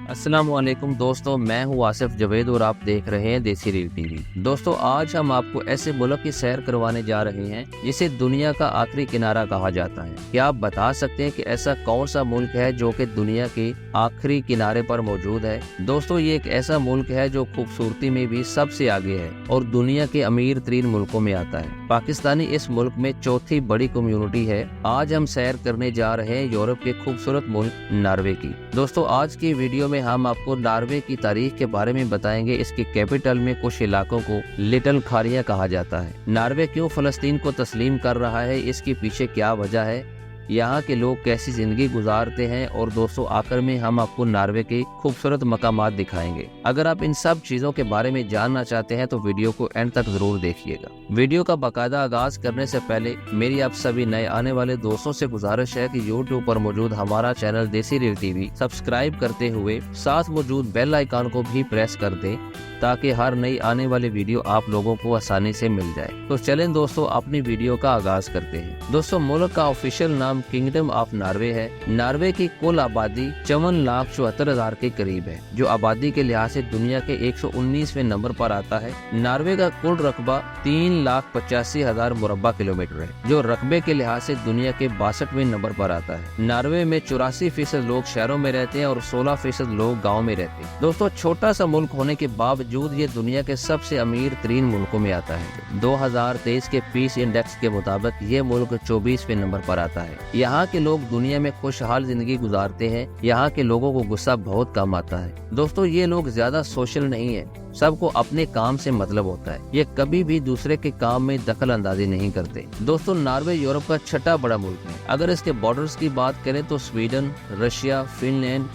अस्सलाम वालेकुम दोस्तों, मैं हूँ आसिफ जवेद और आप देख रहे हैं देसी रील टीवी। दोस्तों, आज हम आपको ऐसे मुल्क की सैर करवाने जा रहे हैं जिसे दुनिया का आखिरी किनारा कहा जाता है। क्या आप बता सकते हैं कि ऐसा कौन सा मुल्क है जो कि दुनिया के आखिरी किनारे पर मौजूद है? दोस्तों, ये एक ऐसा मुल्क है जो खूबसूरती में भी सबसे आगे है और दुनिया के अमीर तरीन मुल्कों में आता है। पाकिस्तानी इस मुल्क में चौथी बड़ी कम्युनिटी है। आज हम सैर करने जा रहे हैं यूरोप के खूबसूरत मुल्क नॉर्वे की। दोस्तों, आज की वीडियो में हम आपको नॉर्वे की तारीख के बारे में बताएंगे। इसकी कैपिटल में कुछ इलाकों को लिटिल खारिया कहा जाता है। नॉर्वे क्यों फलस्तीन को तस्लीम कर रहा है, इसके पीछे क्या वजह है, यहाँ के लोग कैसी जिंदगी गुजारते हैं, और दोस्तों आखिर में हम आपको नॉर्वे के खूबसूरत मकामात दिखाएंगे। अगर आप इन सब चीजों के बारे में जानना चाहते हैं तो वीडियो को एंड तक जरूर देखिएगा। वीडियो का बाकायदा आगाज करने से पहले मेरी आप सभी नए आने वाले दोस्तों से गुजारिश है कि यूट्यूब पर मौजूद हमारा चैनल देसी रील टीवी सब्सक्राइब करते हुए साथ मौजूद बेल आइकन को भी प्रेस कर दें ताकि हर नई आने वाली वीडियो आप लोगों को आसानी से मिल जाए। तो चलें दोस्तों, अपनी वीडियो का आगाज करते हैं। दोस्तों, मुल्क का ऑफिशियल नाम किंगडम ऑफ नॉर्वे है। नॉर्वे की कुल आबादी 54,74,000 के करीब है, जो आबादी के लिहाज से दुनिया के 119वें नंबर पर आता है। नॉर्वे का कुल रकबा 3,85,000 मुरब्बा किलोमीटर है, जो रकबे के लिहाज से दुनिया के 62वें नंबर पर आता है। नॉर्वे में 84% लोग शहरों में रहते हैं और 16% लोग गाँव में रहते हैं। दोस्तों, छोटा सा मुल्क होने के बावजूद ये दुनिया के सबसे अमीर तरीन मुल्कों में आता है। 2023 के पीस इंडेक्स के मुताबिक ये मुल्क 24वें नंबर पर आता है। यहाँ के लोग दुनिया में खुशहाल जिंदगी गुजारते हैं। यहाँ के लोगों को गुस्सा बहुत कम आता है। दोस्तों, ये लोग ज्यादा सोशल नहीं है, सबको अपने काम से मतलब होता है। ये कभी भी दूसरे के काम में दखल अंदाजी नहीं करते। दोस्तों, नॉर्वे यूरोप का छठा बड़ा मुल्क है। अगर इसके बॉर्डर्स की बात करें तो स्वीडन, रशिया, फिनलैंड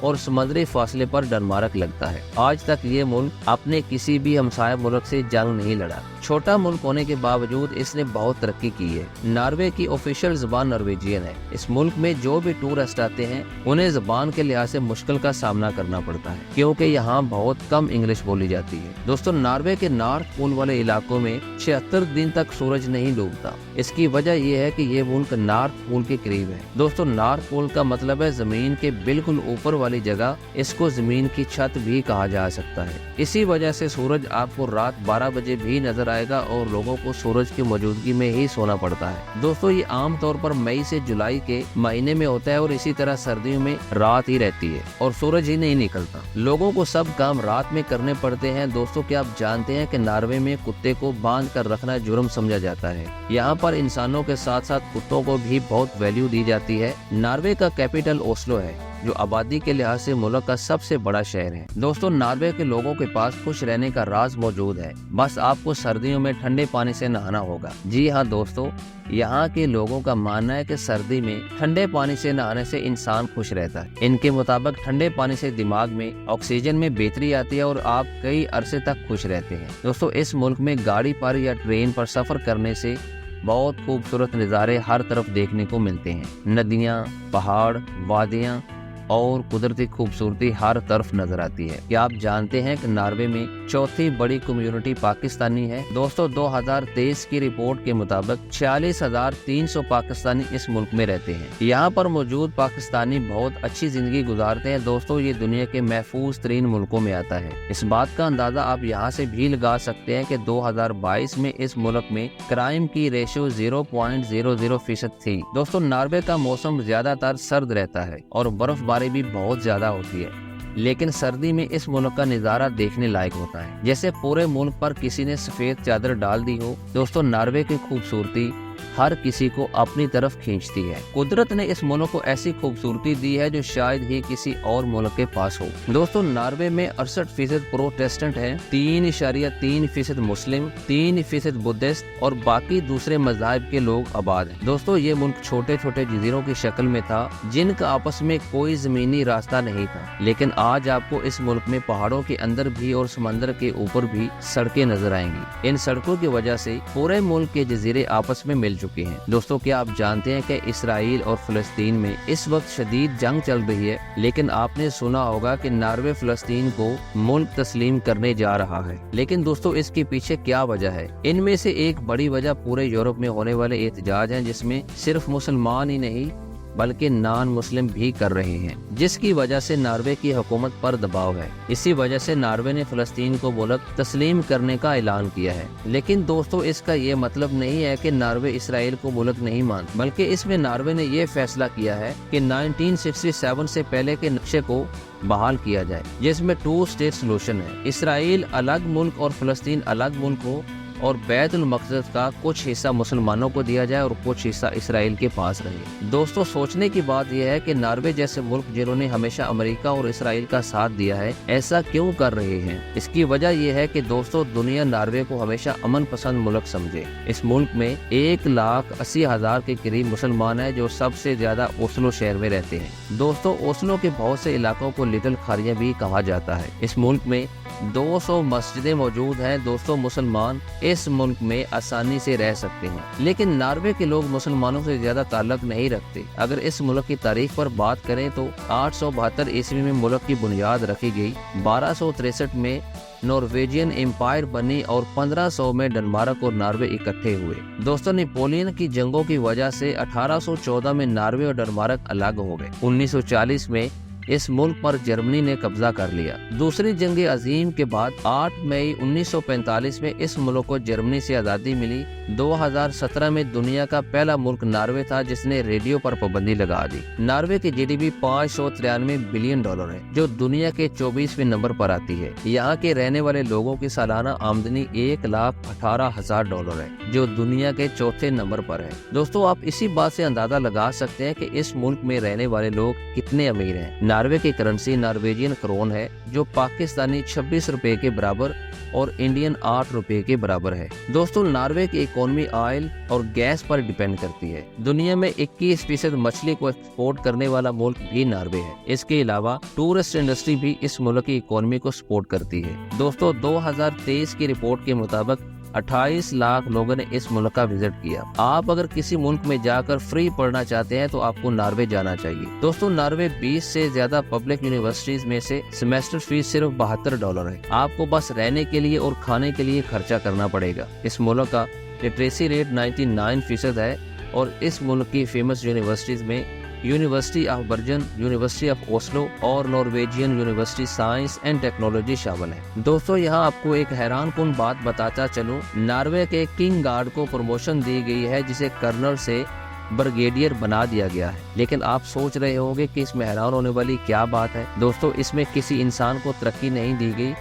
और समुद्री फासले पर डेनमार्क लगता है। आज तक ये मुल्क अपने किसी भी हमसाया मुल्क से जंग नहीं लड़ा। छोटा मुल्क होने के बावजूद इसने बहुत तरक्की की है। नॉर्वे की ऑफिशियल जुबान नॉर्वेजियन है। इस मुल्क में जो भी टूरिस्ट आते हैं उन्हें जुबान के लिहाज से मुश्किल का सामना करना पड़ता है, क्योंकि यहाँ बहुत कम इंग्लिश बोली जाती है। दोस्तों, नॉर्वे के नॉर्थ पोल वाले इलाकों में 76 दिन तक सूरज नहीं डूबता। इसकी वजह यह है कि ये मुल्क नॉर्थ पोल के करीब है। दोस्तों, नॉर्थ पोल का मतलब है जमीन के बिल्कुल ऊपर वाली जगह। इसको जमीन की छत भी कहा जा सकता है। इसी वजह से सूरज आपको रात 12 बजे भी नजर आएगा और लोगों को सूरज की मौजूदगी में ही सोना पड़ता है। दोस्तों, ये आम तौर पर मई से जुलाई के महीने में होता है और इसी तरह सर्दियों में रात ही रहती है और सूरज ही नहीं निकलता। लोगों को सब काम रात में करने पड़ते हैं। दोस्तों, क्या आप जानते हैं कि नॉर्वे में कुत्ते को बांध कर रखना जुर्म समझा जाता है। यहाँ पर इंसानों के साथ साथ कुत्तों को भी बहुत वैल्यू दी जाती है। नॉर्वे का कैपिटल ओस्लो है, जो आबादी के लिहाज से मुल्क का सबसे बड़ा शहर है। दोस्तों, नॉर्वे के लोगों के पास खुश रहने का राज मौजूद है। बस आपको सर्दियों में ठंडे पानी से नहाना होगा। जी हाँ दोस्तों, यहाँ के लोगों का मानना है कि सर्दी में ठंडे पानी से नहाने से इंसान खुश रहता है। इनके मुताबिक ठंडे पानी से दिमाग में ऑक्सीजन में बेहतरी आती है और आप कई अरसे तक खुश रहते हैं। दोस्तों, इस मुल्क में गाड़ी पर या ट्रेन पर सफर करने से बहुत खूबसूरत नज़ारे हर तरफ देखने को मिलते हैं। नदियाँ, पहाड़, वादियाँ और कुदरती खूबसूरती हर तरफ नजर आती है। क्या आप जानते हैं कि नॉर्वे में चौथी बड़ी कम्युनिटी पाकिस्तानी है? दोस्तों, 2023 की रिपोर्ट के मुताबिक 46,300 पाकिस्तानी इस मुल्क में रहते हैं। यहाँ पर मौजूद पाकिस्तानी बहुत अच्छी जिंदगी गुजारते हैं। दोस्तों, ये दुनिया के महफूज तरीन मुल्कों में आता है। इस बात का अंदाजा आप यहाँ से भी लगा सकते हैं कि 2022 में इस मुल्क में क्राइम की रेशियो 0.00% थी। दोस्तों, नॉर्वे का मौसम ज्यादातर सर्द रहता है और बर्फबारी भी बहुत ज्यादा होती है, लेकिन सर्दी में इस मुल्क का नज़ारा देखने लायक होता है, जैसे पूरे मुल्क पर किसी ने सफेद चादर डाल दी हो। दोस्तों, नॉर्वे की खूबसूरती हर किसी को अपनी तरफ खींचती है। कुदरत ने इस मुल्क को ऐसी खूबसूरती दी है जो शायद ही किसी और मुल्क के पास हो। दोस्तों, नॉर्वे में 68% प्रोटेस्टेंट है, 3.3% मुस्लिम, 3% बुद्धिस्ट और बाकी दूसरे मज़हब के लोग आबाद हैं। दोस्तों, ये मुल्क छोटे छोटे जजीरों की शक्ल में था जिनका आपस में कोई जमीनी रास्ता नहीं था, लेकिन आज आपको इस मुल्क में पहाड़ों के अंदर भी और समंदर के ऊपर भी सड़कें नजर आएंगी। इन सड़कों की वजह से पूरे मुल्क के जजीरे आपस में मिल चुके हैं। दोस्तों, क्या आप जानते हैं कि इसराइल और फिलिस्तीन में इस वक्त शदीद जंग चल रही है, लेकिन आपने सुना होगा कि नॉर्वे फिलिस्तीन को मुल्क तस्लीम करने जा रहा है। लेकिन दोस्तों, इसके पीछे क्या वजह है? इनमें से एक बड़ी वजह पूरे यूरोप में होने वाले एहतजाज हैं, जिसमें सिर्फ मुसलमान ही नहीं बल्कि नॉन मुस्लिम भी कर रहे हैं, जिसकी वजह से नॉर्वे की हुकूमत पर दबाव है। इसी वजह से नॉर्वे ने फ़लस्तीन को मुल्क तस्लीम करने का ऐलान किया है। लेकिन दोस्तों, इसका ये मतलब नहीं है कि नॉर्वे इसराइल को मुल्क नहीं मानता, बल्कि इसमें नॉर्वे ने ये फैसला किया है कि 1967 से पहले के नक्शे को बहाल किया जाए, जिसमें 2 स्टेट सोल्यूशन है। इसराइल अलग मुल्क और फ़लस्तीन अलग मुल्क हो और बैतुल मक़दस का कुछ हिस्सा मुसलमानों को दिया जाए और कुछ हिस्सा इसराइल के पास रहे। दोस्तों, सोचने की बात यह है कि नॉर्वे जैसे मुल्क जिन्होंने हमेशा अमेरिका और इसराइल का साथ दिया है, ऐसा क्यों कर रहे हैं? इसकी वजह यह है कि दोस्तों, दुनिया नॉर्वे को हमेशा अमन पसंद मुल्क समझे। इस मुल्क में 1,80,000 के करीब मुसलमान है, जो सबसे ज्यादा ओस्लो शहर में रहते हैं। दोस्तों, ओस्लो के बहुत से इलाकों को लिटिल खारिया भी कहा जाता है। इस मुल्क में 200 मस्जिदें मौजूद हैं। दोस्तों, मुसलमान इस मुल्क में आसानी से रह सकते हैं, लेकिन नॉर्वे के लोग मुसलमानों से ज्यादा ताल्लुक नहीं रखते। अगर इस मुल्क की तारीख पर बात करें तो 872 ईस्वी में मुल्क की बुनियाद रखी गई, 1263 में नॉर्वेजियन एम्पायर बनी और 1500 में डेनमार्क और नॉर्वे इकट्ठे हुए। दोस्तों, नेपोलियन की जंगों की वजह से 1814 में नॉर्वे और डेनमार्क अलग हो गए। 1940 में इस मुल्क पर जर्मनी ने कब्जा कर लिया। दूसरी जंग अजीम के बाद 8 मई 1945 में इस मुल्क को जर्मनी से आज़ादी मिली। 2017 में दुनिया का पहला मुल्क नॉर्वे था जिसने रेडियो पर पाबंदी लगा दी। नॉर्वे की जीडीपी $593 बिलियन है, जो दुनिया के 24वें नंबर पर आती है। यहाँ के रहने वाले लोगों की सालाना आमदनी $1,18,000 है, जो दुनिया के 4थे नंबर पर है। दोस्तों, आप इसी बात से अंदाजा लगा सकते हैं कि इस मुल्क में रहने वाले लोग कितने अमीर हैं। नॉर्वे की करेंसी नॉर्वेजियन क्रोन है, जो पाकिस्तानी 26 रुपए के बराबर और इंडियन 8 रुपए के बराबर है। दोस्तों, नॉर्वे की इकोनॉमी ऑयल और गैस पर डिपेंड करती है। दुनिया में 21% मछली को एक्सपोर्ट करने वाला मुल्क भी नॉर्वे है। इसके अलावा टूरिस्ट इंडस्ट्री भी इस मुल्क की इकोनॉमी को सपोर्ट करती है। दोस्तों, 2023 की रिपोर्ट के मुताबिक 28 लाख लोगों ने इस मुल्क का विजिट किया। आप अगर किसी मुल्क में जाकर फ्री पढ़ना चाहते हैं तो आपको नॉर्वे जाना चाहिए। दोस्तों, नॉर्वे 20 से ज्यादा पब्लिक यूनिवर्सिटीज में से सेमेस्टर फीस सिर्फ $72 है। आपको बस रहने के लिए और खाने के लिए खर्चा करना पड़ेगा। इस मुल्क का लिटरेसी रेट 99% है और इस मुल्क की फेमस यूनिवर्सिटीज में university of Bergen, university of Oslo और Norwegian university science and technology शामिल है। दोस्तों, यहाँ आपको एक हैरानकुन बात बताता चलूं, नॉर्वे के किंग गार्ड को प्रमोशन दी गई है, जिसे कर्नल से ब्रिगेडियर बना दिया गया है। लेकिन आप सोच रहे होंगे कि इसमें हैरान होने वाली क्या बात है। दोस्तों, इसमें किसी इंसान को तरक्की नहीं दी गई,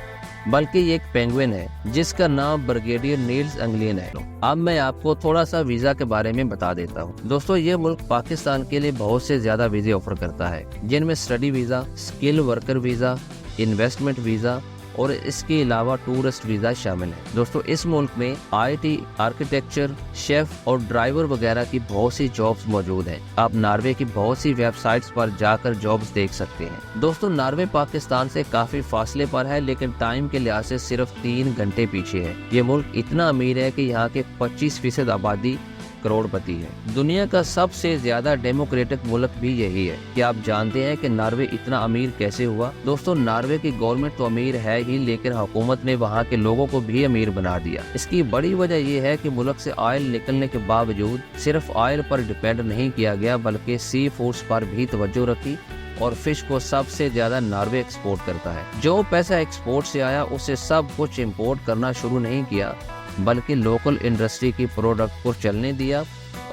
बल्कि ये एक पेंगुइन है जिसका नाम ब्रिगेडियर नील्स एंगलियन है। अब मैं आपको थोड़ा सा वीजा के बारे में बता देता हूँ। दोस्तों, ये मुल्क पाकिस्तान के लिए बहुत से ज्यादा वीजे ऑफर करता है, जिनमें study visa, skill worker visa, investment visa और इसके अलावा टूरिस्ट वीजा शामिल है। दोस्तों, इस मुल्क में IT, आर्किटेक्चर, शेफ और ड्राइवर वगैरह की बहुत सी जॉब्स मौजूद हैं। आप नॉर्वे की बहुत सी वेबसाइट्स पर जाकर जॉब्स देख सकते हैं। दोस्तों, नॉर्वे पाकिस्तान से काफी फासले पर है, लेकिन टाइम के लिहाज से सिर्फ 3 घंटे पीछे है। ये मुल्क इतना अमीर है कि यहाँ के 25% आबादी करोड़पति है। दुनिया का सबसे ज्यादा डेमोक्रेटिक मुल्क भी यही है। क्या आप जानते हैं कि नॉर्वे इतना अमीर कैसे हुआ? दोस्तों, नॉर्वे की गवर्नमेंट तो अमीर है ही, लेकिन हुकूमत ने वहाँ के लोगों को भी अमीर बना दिया। इसकी बड़ी वजह यह है कि मुल्क से ऑयल निकलने के बावजूद सिर्फ ऑयल पर डिपेंड नहीं किया गया, बल्कि सी फूड्स पर भी तवज्जो रखी और फिश को सबसे ज्यादा नॉर्वे एक्सपोर्ट करता है। जो पैसा एक्सपोर्ट से आया उसे सब कुछ इम्पोर्ट करना शुरू नहीं किया, बल्कि लोकल इंडस्ट्री की प्रोडक्ट को चलने दिया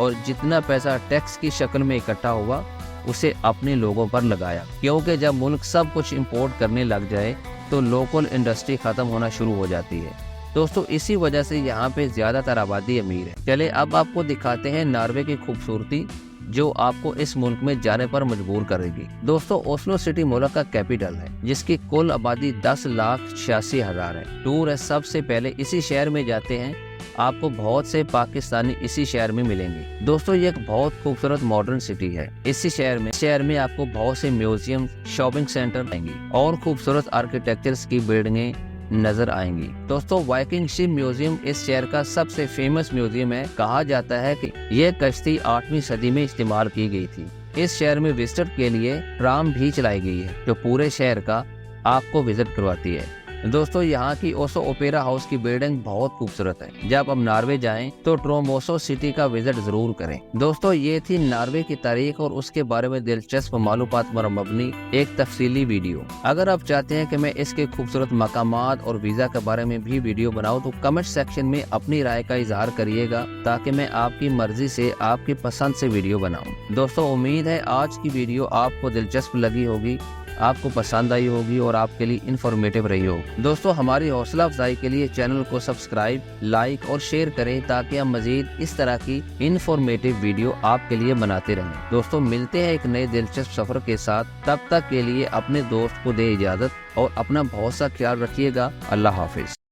और जितना पैसा टैक्स की शक्ल में इकट्ठा हुआ उसे अपने लोगों पर लगाया। क्योंकि जब मुल्क सब कुछ इंपोर्ट करने लग जाए तो लोकल इंडस्ट्री खत्म होना शुरू हो जाती है। दोस्तों, इसी वजह से यहाँ पे ज्यादातर आबादी अमीर है। चले अब आपको दिखाते हैं नॉर्वे की खूबसूरती, जो आपको इस मुल्क में जाने पर मजबूर करेगी। दोस्तों, ओस्लो सिटी मुल्क का कैपिटल है, जिसकी कुल आबादी 10,86,000 है। टूरिस्ट सबसे पहले इसी शहर में जाते हैं। आपको बहुत से पाकिस्तानी इसी शहर में मिलेंगे। दोस्तों, ये एक बहुत खूबसूरत मॉडर्न सिटी है। इसी शहर में आपको बहुत से म्यूजियम, शॉपिंग सेंटर आएंगे और खूबसूरत आर्किटेक्चर्स की बिल्डिंगें नजर आएंगी। दोस्तों, वाइकिंग शिप म्यूजियम इस शहर का सबसे फेमस म्यूजियम है। कहा जाता है कि यह कश्ती 8वीं सदी में इस्तेमाल की गई थी। इस शहर में विजिटर के लिए ट्राम भी चलाई गई है, जो पूरे शहर का आपको विजिट करवाती है। दोस्तों यहाँ की ओसो ओपेरा हाउस की बिल्डिंग बहुत खूबसूरत है। जब आप नॉर्वे जाएं तो ट्रोमोसो सिटी का विजिट जरूर करें। दोस्तों ये थी नॉर्वे की तारीख और उसके बारे में दिलचस्प मालूमात पर मबनी एक तफसीली वीडियो। अगर आप चाहते हैं कि मैं इसके खूबसूरत मकामात और वीजा के बारे में भी वीडियो बनाऊं तो कमेंट सेक्शन में अपनी राय का इजहार करिएगा, ताकि मैं आपकी मर्जी से आपकी पसंद से वीडियो बनाऊं। दोस्तों उम्मीद है आज की वीडियो आपको दिलचस्प लगी होगी, आपको पसंद आई होगी और आपके लिए इन्फॉर्मेटिव रही होगी। दोस्तों हमारी हौसला अफजाई के लिए चैनल को सब्सक्राइब, लाइक और शेयर करें, ताकि हम मजीद इस तरह की इन्फॉर्मेटिव वीडियो आपके लिए बनाते रहें। दोस्तों मिलते हैं एक नए दिलचस्प सफर के साथ, तब तक के लिए अपने दोस्त को दे इजाजत और अपना बहुत सा ख्याल रखिएगा। अल्लाह हाफिज।